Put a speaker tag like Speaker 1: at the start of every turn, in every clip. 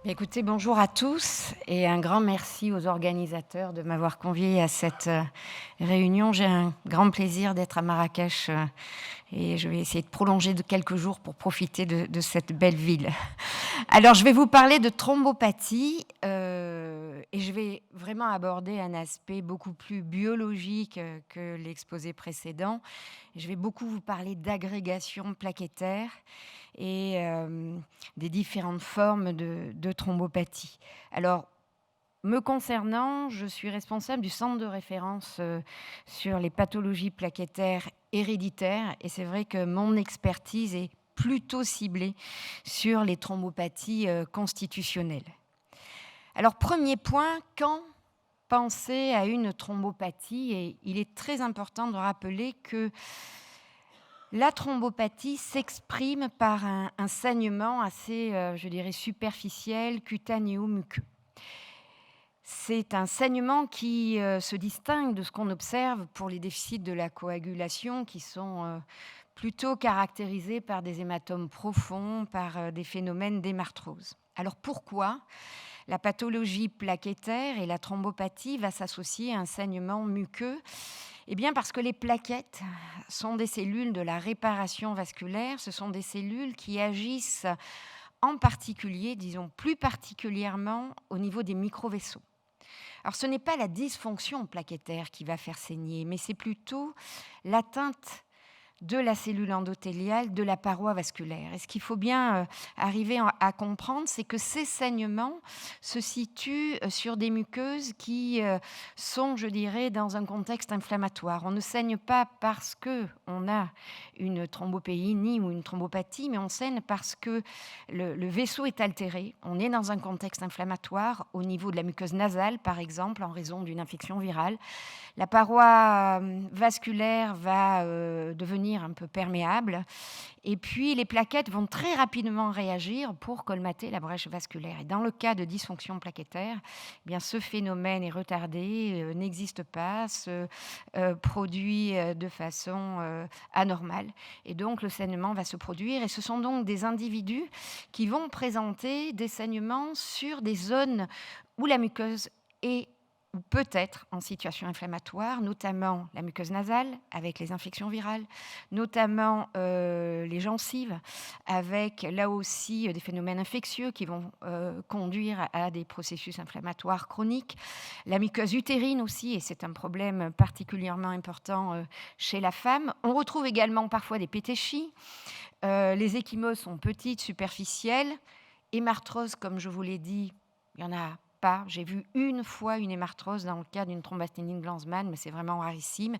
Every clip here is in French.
Speaker 1: Écoutez, bonjour à tous et un grand merci aux organisateurs de m'avoir conviée à cette réunion. J'ai un grand plaisir d'être à Marrakech et je vais essayer de prolonger de quelques jours pour profiter de cette belle ville. Alors, je vais vous parler de thrombopathie et je vais vraiment aborder un aspect beaucoup plus biologique que l'exposé précédent. Je vais beaucoup vous parler d'agrégation plaquettaire et des différentes formes de thrombopathie. Alors, me concernant, je suis responsable du centre de référence sur les pathologies plaquettaires héréditaires et c'est vrai que mon expertise est plutôt ciblée sur les thrombopathies constitutionnelles. Alors, premier point, quand penser à une thrombopathie? Et il est très important de rappeler que la thrombopathie s'exprime par un saignement assez, je dirais, superficiel, cutanéo-muqueux. C'est un saignement qui se distingue de ce qu'on observe pour les déficits de la coagulation qui sont plutôt caractérisés par des hématomes profonds, par des phénomènes d'hémarthrose. Alors pourquoi la pathologie plaquettaire et la thrombopathie va s'associer à un saignement muqueux? Eh bien parce que les plaquettes sont des cellules de la réparation vasculaire, ce sont des cellules qui agissent en particulier, disons plus particulièrement au niveau des microvaisseaux. Alors ce n'est pas la dysfonction plaquettaire qui va faire saigner, mais c'est plutôt l'atteinte de la cellule endothéliale, de la paroi vasculaire. Et ce qu'il faut bien arriver à comprendre, c'est que ces saignements se situent sur des muqueuses qui sont, je dirais, dans un contexte inflammatoire. On ne saigne pas parce qu'on a une thrombopénie ou une thrombopathie, mais on saigne parce que le vaisseau est altéré. On est dans un contexte inflammatoire au niveau de la muqueuse nasale, par exemple, en raison d'une infection virale. La paroi vasculaire va devenir un peu perméable et puis les plaquettes vont très rapidement réagir pour colmater la brèche vasculaire. Et dans le cas de dysfonction plaquettaire, eh bien, ce phénomène est retardé, n'existe pas, se produit de façon anormale. Et donc le saignement va se produire et ce sont donc des individus qui vont présenter des saignements sur des zones où la muqueuse est ou peut-être en situation inflammatoire, notamment la muqueuse nasale avec les infections virales, notamment les gencives avec là aussi des phénomènes infectieux qui vont conduire à des processus inflammatoires chroniques, la muqueuse utérine aussi, et c'est un problème particulièrement important chez la femme. On retrouve également parfois des pétéchies, les ecchymoses sont petites, superficielles, hémarthrose, comme je vous l'ai dit, il y en a pas. J'ai vu une fois une hémarthrose dans le cas d'une thrombasthénie de Glanzmann, mais c'est vraiment rarissime.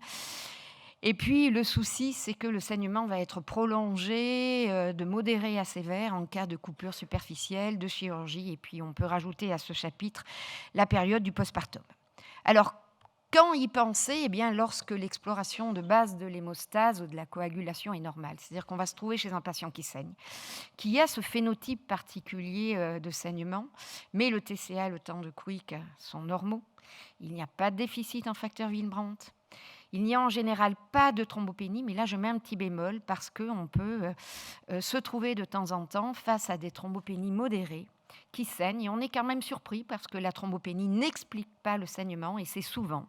Speaker 1: Et puis le souci, c'est que le saignement va être prolongé, de modéré à sévère en cas de coupure superficielle, de chirurgie. Et puis on peut rajouter à ce chapitre la période du postpartum. Alors, quand y penser? Eh bien, lorsque l'exploration de base de l'hémostase ou de la coagulation est normale. C'est-à-dire qu'on va se trouver chez un patient qui saigne, qui a ce phénotype particulier de saignement, mais le TCA, le temps de Quick sont normaux. Il n'y a pas de déficit en facteur Willebrand. Il n'y a en général pas de thrombopénie, mais là je mets un petit bémol parce qu'on peut se trouver de temps en temps face à des thrombopénies modérées qui saignent et on est quand même surpris parce que la thrombopénie n'explique pas le saignement et c'est souvent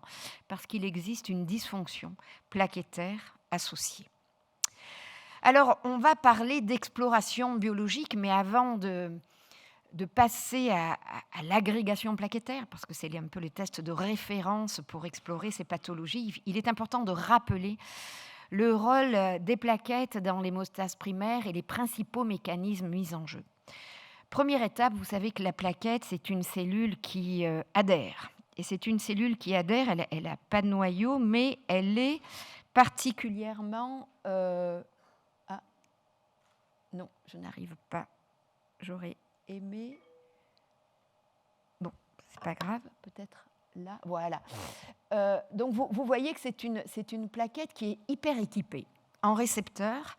Speaker 1: parce qu'il existe une dysfonction plaquettaire associée. Alors, on va parler d'exploration biologique, mais avant de passer à l'agrégation plaquettaire, parce que c'est un peu les tests de référence pour explorer ces pathologies, il est important de rappeler le rôle des plaquettes dans l'hémostase primaire et les principaux mécanismes mis en jeu. Première étape, vous savez que la plaquette, c'est une cellule qui adhère. Et c'est une cellule qui adhère, elle n'a pas de noyau, mais elle est particulièrement... Non, je n'arrive pas. J'aurais aimé... Bon, c'est pas grave, peut-être là. Voilà. Donc, vous voyez que c'est une plaquette qui est hyper équipée en récepteurs,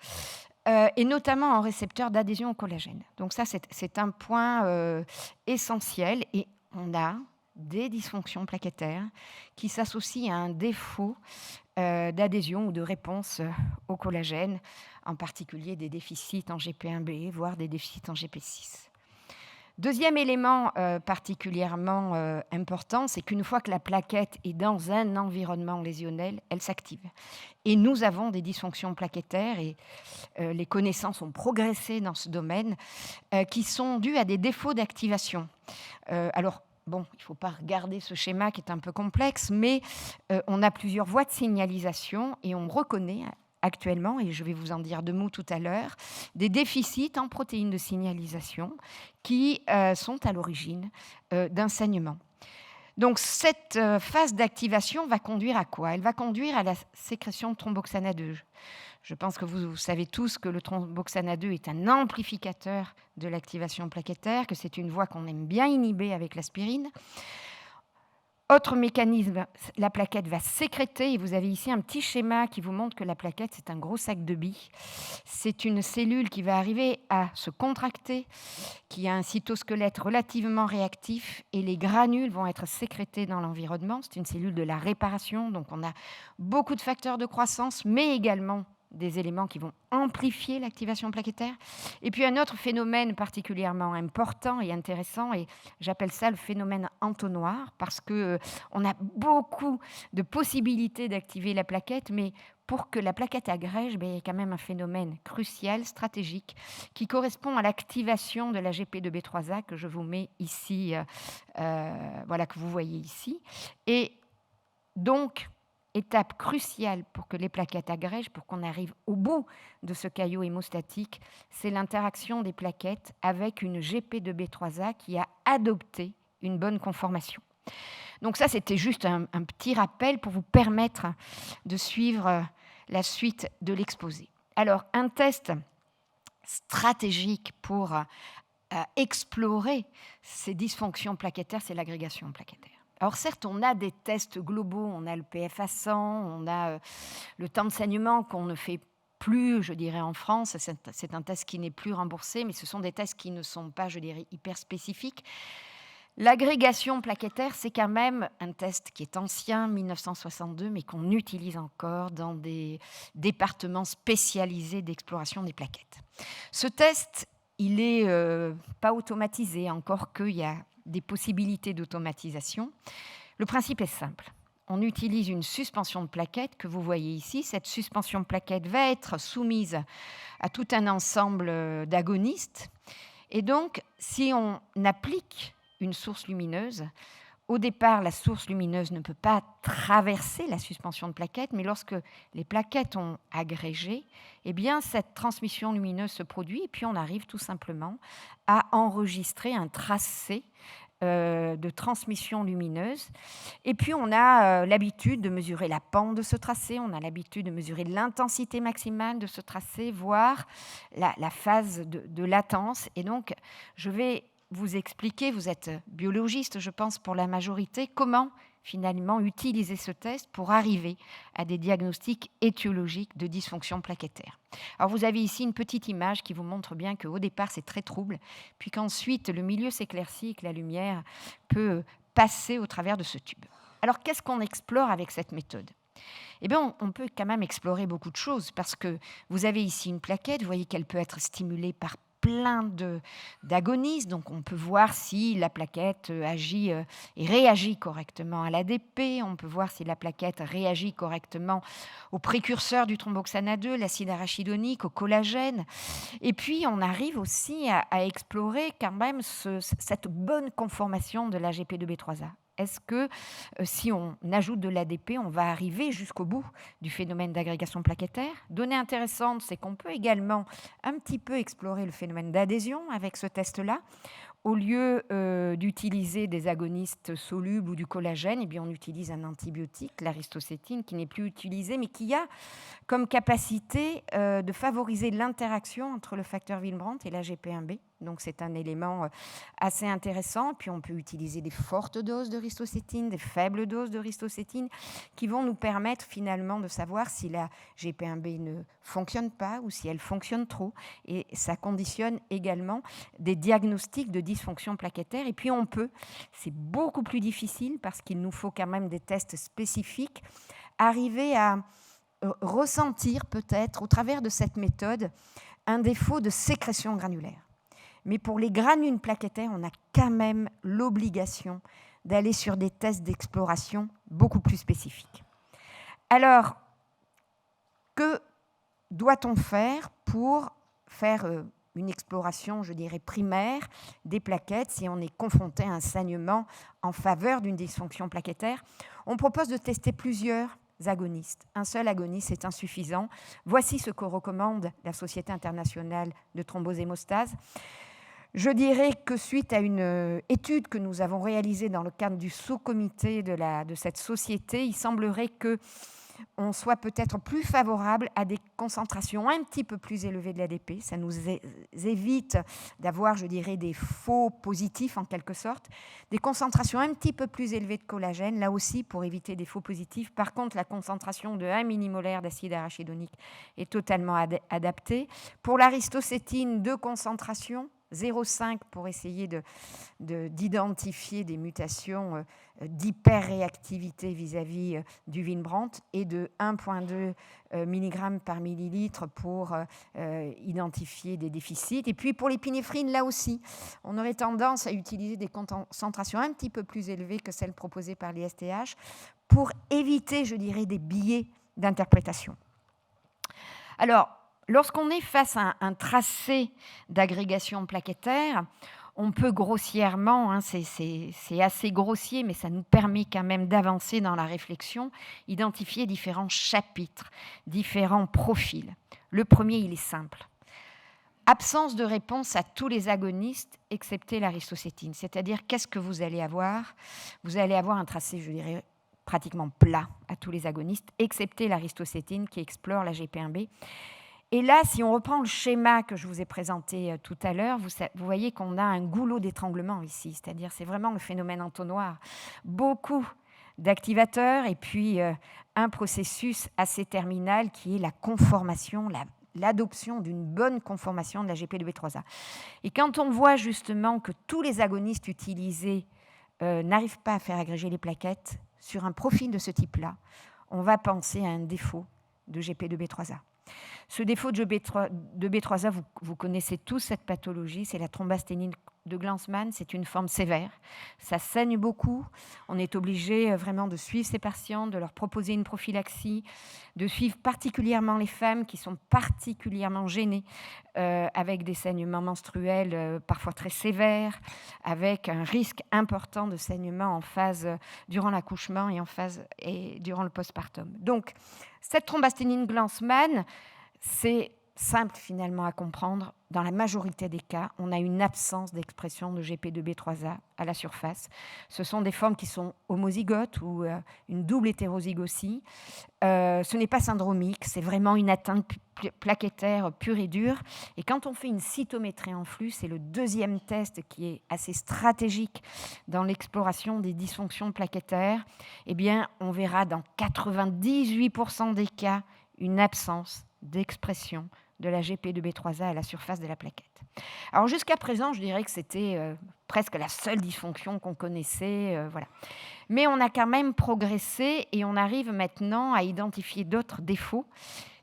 Speaker 1: et notamment en récepteurs d'adhésion au collagène. Donc ça, c'est un point essentiel. Et on a des dysfonctions plaquettaires qui s'associent à un défaut d'adhésion ou de réponse au collagène, en particulier des déficits en GP1B, voire des déficits en GP6. Deuxième élément particulièrement important, c'est qu'une fois que la plaquette est dans un environnement lésionnel, elle s'active. Et nous avons des dysfonctions plaquettaires et les connaissances ont progressé dans ce domaine qui sont dues à des défauts d'activation. Alors, bon, il ne faut pas regarder ce schéma qui est un peu complexe, mais on a plusieurs voies de signalisation et on reconnaît actuellement, et je vais vous en dire 2 mots tout à l'heure, des déficits en protéines de signalisation qui sont à l'origine d'un saignement. Donc cette phase d'activation va conduire à quoi? Elle va conduire à la sécrétion de thromboxane A2. Je pense que vous savez tous que le thromboxane A2 est un amplificateur de l'activation plaquettaire, que c'est une voie qu'on aime bien inhiber avec l'aspirine. Autre mécanisme, la plaquette va sécréter, et vous avez ici un petit schéma qui vous montre que la plaquette, c'est un gros sac de billes. C'est une cellule qui va arriver à se contracter, qui a un cytosquelette relativement réactif, et les granules vont être sécrétés dans l'environnement. C'est une cellule de la réparation, donc on a beaucoup de facteurs de croissance, mais également des éléments qui vont amplifier l'activation plaquettaire. Et puis un autre phénomène particulièrement important et intéressant, et j'appelle ça le phénomène entonnoir, parce qu'on a beaucoup de possibilités d'activer la plaquette, mais pour que la plaquette agrège, il y a quand même un phénomène crucial, stratégique, qui correspond à l'activation de la GP2B3A que je vous mets ici, voilà, que vous voyez ici. Et donc, étape cruciale pour que les plaquettes agrègent, pour qu'on arrive au bout de ce caillot hémostatique, c'est l'interaction des plaquettes avec une GP2B3A qui a adopté une bonne conformation. Donc ça, c'était juste un petit rappel pour vous permettre de suivre la suite de l'exposé. Alors, un test stratégique pour explorer ces dysfonctions plaquettaires, c'est l'agrégation plaquettaire. Alors certes, on a des tests globaux, on a le PFA 100, on a le temps de saignement qu'on ne fait plus, je dirais, en France. C'est un test qui n'est plus remboursé, mais ce sont des tests qui ne sont pas, je dirais, hyper spécifiques. L'agrégation plaquettaire, c'est quand même un test qui est ancien, 1962, mais qu'on utilise encore dans des départements spécialisés d'exploration des plaquettes. Ce test, il n'est pas automatisé, encore qu'il y a des possibilités d'automatisation. Le principe est simple. On utilise une suspension de plaquettes que vous voyez ici. Cette suspension de plaquettes va être soumise à tout un ensemble d'agonistes. Et donc, si on applique une source lumineuse, au départ, la source lumineuse ne peut pas traverser la suspension de plaquettes, mais lorsque les plaquettes ont agrégé, eh bien, cette transmission lumineuse se produit et puis on arrive tout simplement à enregistrer un tracé de transmission lumineuse. Et puis, on a l'habitude de mesurer la pente de ce tracé, on a l'habitude de mesurer l'intensité maximale de ce tracé, voire la phase de latence. Et donc, je vais vous expliquer, vous êtes biologiste, je pense, pour la majorité, comment finalement utiliser ce test pour arriver à des diagnostics étiologiques de dysfonction plaquettaire. Alors vous avez ici une petite image qui vous montre bien qu'au départ c'est très trouble, puis qu'ensuite le milieu s'éclaircit et que la lumière peut passer au travers de ce tube. Alors qu'est-ce qu'on explore avec cette méthode ? Eh bien, on peut quand même explorer beaucoup de choses parce que vous avez ici une plaquette, vous voyez qu'elle peut être stimulée par plein d'agonistes, donc on peut voir si la plaquette agit et réagit correctement à l'ADP, on peut voir si la plaquette réagit correctement aux précurseurs du thromboxane A2, l'acide arachidonique, au collagène, et puis on arrive aussi à explorer quand même cette bonne conformation de la GP2B3A. Est-ce que si on ajoute de l'ADP, on va arriver jusqu'au bout du phénomène d'agrégation plaquettaire ? Donnée intéressante, c'est qu'on peut également un petit peu explorer le phénomène d'adhésion avec ce test-là. Au lieu d'utiliser des agonistes solubles ou du collagène, eh bien on utilise un antibiotique, l'aristocétine, qui n'est plus utilisé, mais qui a comme capacité de favoriser l'interaction entre le facteur Willebrand et la GP1B. Donc c'est un élément assez intéressant. Puis on peut utiliser des fortes doses de ristocétine, des faibles doses de ristocétine, qui vont nous permettre finalement de savoir si la GP1B ne fonctionne pas ou si elle fonctionne trop. Et ça conditionne également des diagnostics de dysfonction plaquettaire. Et puis on peut, c'est beaucoup plus difficile parce qu'il nous faut quand même des tests spécifiques, arriver à ressentir peut-être au travers de cette méthode un défaut de sécrétion granulaire. Mais pour les granules plaquettaires, on a quand même l'obligation d'aller sur des tests d'exploration beaucoup plus spécifiques. Alors, que doit-on faire pour faire une exploration, je dirais, primaire des plaquettes si on est confronté à un saignement en faveur d'une dysfonction plaquettaire? On propose de tester plusieurs agonistes. Un seul agoniste est insuffisant. Voici ce que recommande la Société internationale de thrombose-hémostase. Je dirais que suite à une étude que nous avons réalisée dans le cadre du sous-comité de cette société, il semblerait qu'on soit peut-être plus favorable à des concentrations un petit peu plus élevées de l'ADP. Ça nous évite d'avoir, je dirais, des faux positifs en quelque sorte. Des concentrations un petit peu plus élevées de collagène, là aussi pour éviter des faux positifs. Par contre, la concentration de 1 millimolaire d'acide arachidonique est totalement adaptée. Pour l'aristocétine, 2 concentrations, 0,5 pour essayer d'identifier des mutations d'hyperréactivité vis-à-vis du Winbrandt et de 1,2 mg par millilitre pour identifier des déficits. Et puis pour l'épinéphrine, là aussi, on aurait tendance à utiliser des concentrations un petit peu plus élevées que celles proposées par l'ISTH pour éviter, je dirais, des biais d'interprétation. Alors, lorsqu'on est face à un tracé d'agrégation plaquettaire, on peut grossièrement, c'est assez grossier, mais ça nous permet quand même d'avancer dans la réflexion, identifier différents chapitres, différents profils. Le premier, il est simple. Absence de réponse à tous les agonistes, excepté l'aristocétine. C'est-à-dire, qu'est-ce que vous allez avoir? Vous allez avoir un tracé, je dirais, pratiquement plat à tous les agonistes, excepté l'aristocétine qui explore la GP1B. Et là, si on reprend le schéma que je vous ai présenté tout à l'heure, vous voyez qu'on a un goulot d'étranglement ici, c'est-à-dire c'est vraiment le phénomène entonnoir. Beaucoup d'activateurs et puis un processus assez terminal qui est la conformation, l'adoption d'une bonne conformation de la GP2B3A. Et quand on voit justement que tous les agonistes utilisés n'arrivent pas à faire agréger les plaquettes sur un profil de ce type-là, on va penser à un défaut de GP2B3A. Ce défaut de B3A, vous connaissez tous cette pathologie, c'est la thrombasthénine de Glanzmann, c'est une forme sévère. Ça saigne beaucoup, on est obligé vraiment de suivre ces patients, de leur proposer une prophylaxie, de suivre particulièrement les femmes qui sont particulièrement gênées avec des saignements menstruels parfois très sévères, avec un risque important de saignement en phase durant l'accouchement et durant le postpartum. Donc, cette thrombasthénine Glanzmann, c'est simple finalement à comprendre. Dans la majorité des cas, on a une absence d'expression de GP2B3A à la surface. Ce sont des formes qui sont homozygotes ou une double hétérozygosie. Ce n'est pas syndromique, c'est vraiment une atteinte plaquettaire pure et dure. Et quand on fait une cytométrie en flux, c'est le deuxième test qui est assez stratégique dans l'exploration des dysfonctions plaquettaires. Eh bien, on verra dans 98% des cas une absence d'expression de la GP2B3A à la surface de la plaquette. Alors jusqu'à présent, je dirais que c'était presque la seule dysfonction qu'on connaissait. Voilà. Mais on a quand même progressé et on arrive maintenant à identifier d'autres défauts,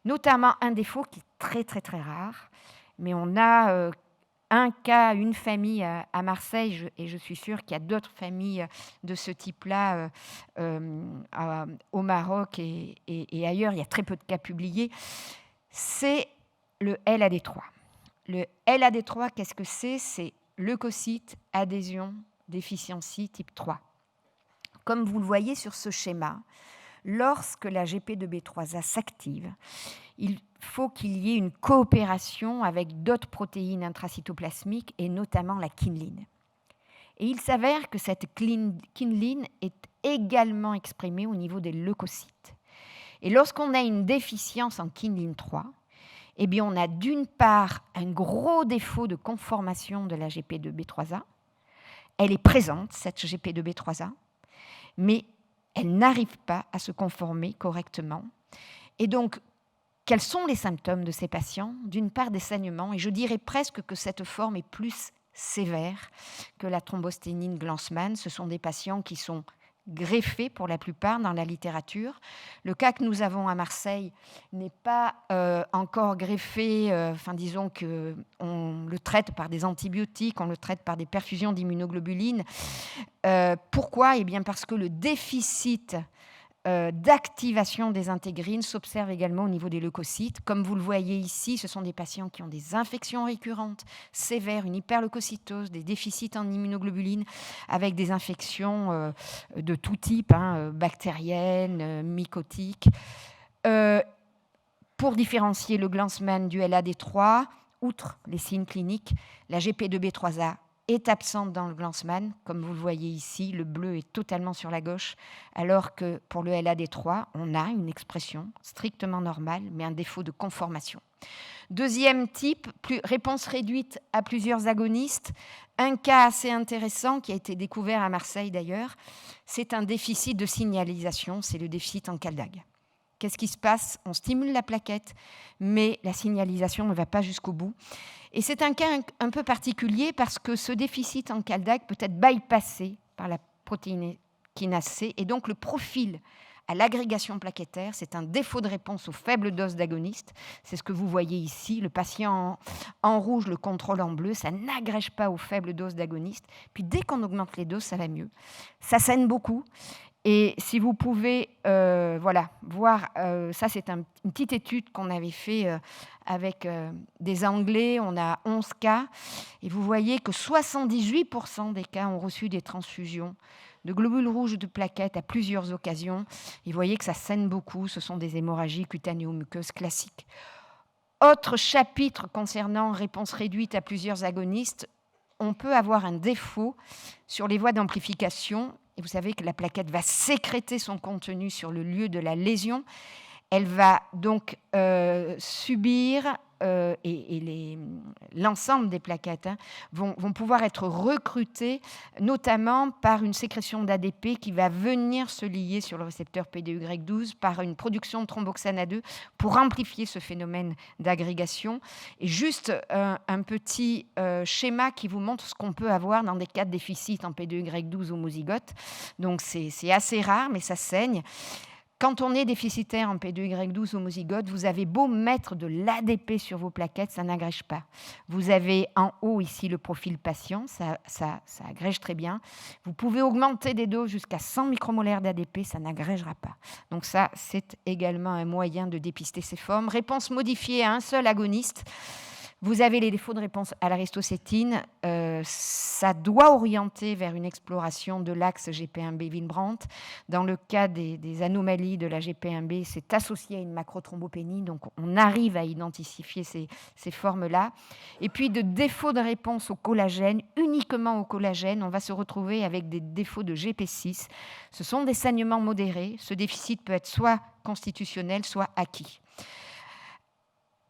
Speaker 1: notamment un défaut qui est très très très rare. Mais on a un cas, une famille à Marseille, et je suis sûre qu'il y a d'autres familles de ce type-là au Maroc et ailleurs. Il y a très peu de cas publiés. C'est le LAD3. Le LAD3, qu'est-ce que c'est? C'est leucocyte, adhésion, déficiency type 3. Comme vous le voyez sur ce schéma, lorsque la GP2B3A s'active, il faut qu'il y ait une coopération avec d'autres protéines intracytoplasmiques et notamment la kineline. Et il s'avère que cette kineline est également exprimée au niveau des leucocytes. Et lorsqu'on a une déficience en kineline 3, eh bien on a d'une part un gros défaut de conformation de la GP2B3A. Elle est présente, cette GP2B3A, mais elle n'arrive pas à se conformer correctement. Et donc, quels sont les symptômes de ces patients? D'une part, des saignements, et je dirais presque que cette forme est plus sévère que la thrombosthénine Glanzmann. Ce sont des patients qui sont greffés pour la plupart dans la littérature. Le cas que nous avons à Marseille n'est pas encore greffé, disons qu'on le traite par des antibiotiques, on le traite par des perfusions d'immunoglobulines. Pourquoi ? Eh bien parce que le déficit d'activation des intégrines s'observe également au niveau des leucocytes. Comme vous le voyez ici, ce sont des patients qui ont des infections récurrentes, sévères, une hyperleucocytose, des déficits en immunoglobulines, avec des infections de tout type, bactériennes, mycotiques. Pour différencier le Glanzmann du LAD3, outre les signes cliniques, la GP2B3A est absente dans le Glanzmann, comme vous le voyez ici, le bleu est totalement sur la gauche, alors que pour le LAD3, on a une expression strictement normale, mais un défaut de conformation. Deuxième type, réponse réduite à plusieurs agonistes. Un cas assez intéressant qui a été découvert à Marseille d'ailleurs, c'est un déficit de signalisation, c'est le déficit en CALDAG. Qu'est-ce qui se passe ? On stimule la plaquette, mais la signalisation ne va pas jusqu'au bout. Et c'est un cas un peu particulier parce que ce déficit en CALDAG peut être bypassé par la protéine kinase C. Et donc le profil à l'agrégation plaquettaire, c'est un défaut de réponse aux faibles doses d'agonistes. C'est ce que vous voyez ici. Le patient en rouge, le contrôle en bleu. Ça n'agrège pas aux faibles doses d'agonistes. Puis dès qu'on augmente les doses, ça va mieux. Ça saigne beaucoup. Et si vous pouvez voir, ça c'est une petite étude qu'on avait fait avec des Anglais, on a 11 cas, et vous voyez que 78% des cas ont reçu des transfusions de globules rouges ou de plaquettes à plusieurs occasions. Et vous voyez que ça saigne beaucoup, ce sont des hémorragies cutanéo-muqueuses classiques. Autre chapitre concernant réponse réduite à plusieurs agonistes, on peut avoir un défaut sur les voies d'amplification. Et vous savez que la plaquette va sécréter son contenu sur le lieu de la lésion. Elle va donc subir, et l'ensemble des plaquettes vont pouvoir être recrutées, notamment par une sécrétion d'ADP qui va venir se lier sur le récepteur PDY12 par une production de thromboxane A2 pour amplifier ce phénomène d'agrégation. Et juste un petit schéma qui vous montre ce qu'on peut avoir dans des cas de déficit en PDY12 homozygote. Donc c'est assez rare, mais ça saigne. Quand on est déficitaire en P2Y12 homozygote, vous avez beau mettre de l'ADP sur vos plaquettes, ça n'agrège pas. Vous avez en haut ici le profil patient, ça agrège très bien. Vous pouvez augmenter des doses jusqu'à 100 micromolaires d'ADP, ça n'agrégera pas. Donc ça, c'est également un moyen de dépister ces formes. Réponse modifiée à un seul agoniste. Vous avez les défauts de réponse à l'aristocétine. Ça doit orienter vers une exploration de l'axe GP1B-Willebrand. Dans le cas des anomalies de la GP1B, c'est associé à une macrothrombopénie, donc on arrive à identifier ces formes-là. Et puis de défauts de réponse au collagène, uniquement au collagène, on va se retrouver avec des défauts de GP6. Ce sont des saignements modérés. Ce déficit peut être soit constitutionnel, soit acquis.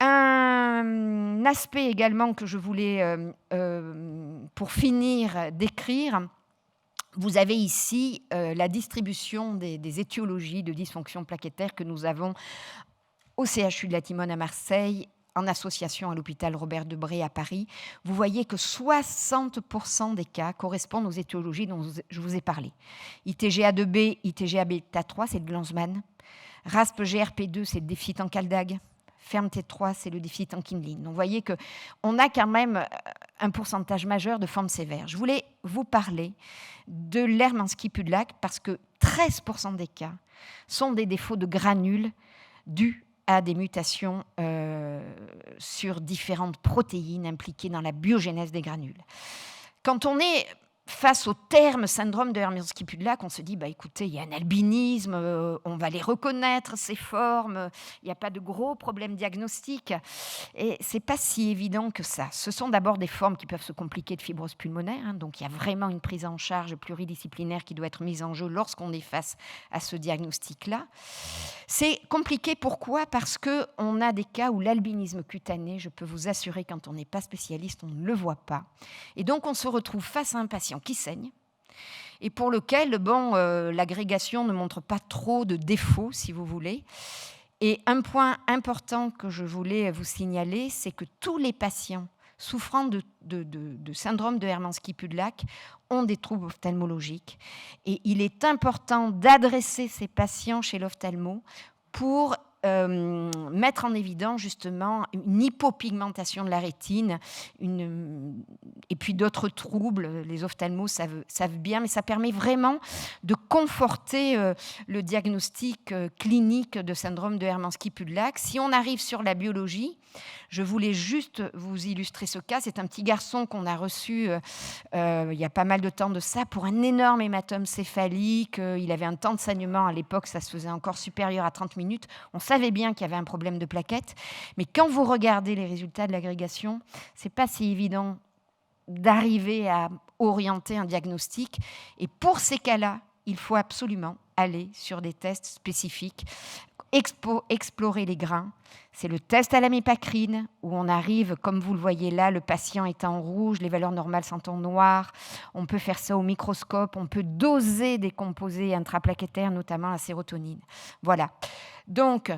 Speaker 1: Un aspect également que je voulais, pour finir, décrire, vous avez ici la distribution des étiologies de dysfonction plaquettaire que nous avons au CHU de la Timone à Marseille, en association à l'hôpital Robert Debré à Paris. Vous voyez que 60% des cas correspondent aux étiologies dont je vous ai parlé. ITGA2B, ITGA-bêta3, c'est le Glanzmann. RASP-GRP2, c'est le déficit en CALDAG. FermT3, c'est le déficit en kindling. Donc, vous voyez qu'on a quand même un pourcentage majeur de formes sévères. Je voulais vous parler de l'Hermansky-Pudlak parce que 13% des cas sont des défauts de granules dus à des mutations sur différentes protéines impliquées dans la biogénèse des granules. Quand on est face au terme syndrome de Hermansky-Pudlak, on se dit, écoutez, il y a un albinisme, on va les reconnaître, ces formes, il n'y a pas de gros problèmes diagnostiques. Et ce n'est pas si évident que ça. Ce sont d'abord des formes qui peuvent se compliquer de fibrose pulmonaire, donc il y a vraiment une prise en charge pluridisciplinaire qui doit être mise en jeu lorsqu'on est face à ce diagnostic-là. C'est compliqué, pourquoi ? Parce qu'on a des cas où l'albinisme cutané, je peux vous assurer, quand on n'est pas spécialiste, on ne le voit pas. Et donc on se retrouve face à un patient qui saigne et pour lequel l'agrégation ne montre pas trop de défauts, si vous voulez. Et un point important que je voulais vous signaler, c'est que tous les patients souffrant de syndrome de Hermansky-Pudlak ont des troubles ophtalmologiques. Et il est important d'adresser ces patients chez l'ophtalmo pour mettre en évidence justement une hypopigmentation de la rétine, et puis d'autres troubles. Les ophtalmos savent bien, mais ça permet vraiment de conforter le diagnostic clinique de syndrome de Hermansky-Pudlak. Si on arrive sur la biologie, je voulais juste vous illustrer ce cas. C'est un petit garçon qu'on a reçu il y a pas mal de temps de ça pour un énorme hématome céphalique. Il avait un temps de saignement à l'époque, ça se faisait encore supérieur à 30 minutes. On savait bien qu'il y avait un problème de plaquettes, mais quand vous regardez les résultats de l'agrégation, c'est pas si évident d'arriver à orienter un diagnostic. Et pour ces cas-là, il faut absolument aller sur des tests spécifiques, explorer les grains. C'est le test à la mépacrine, où on arrive, comme vous le voyez là, le patient est en rouge, les valeurs normales sont en noir. On peut faire ça au microscope, on peut doser des composés intraplaquettaires, notamment la sérotonine. Voilà. Donc,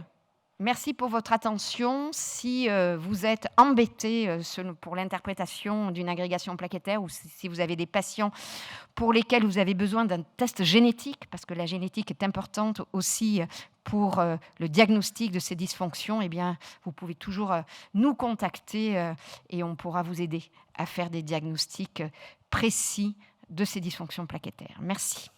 Speaker 1: merci pour votre attention. Si vous êtes embêté pour l'interprétation d'une agrégation plaquettaire, ou si vous avez des patients pour lesquels vous avez besoin d'un test génétique, parce que la génétique est importante aussi pour le diagnostic de ces dysfonctions, eh bien, vous pouvez toujours nous contacter et on pourra vous aider à faire des diagnostics précis de ces dysfonctions plaquettaires. Merci.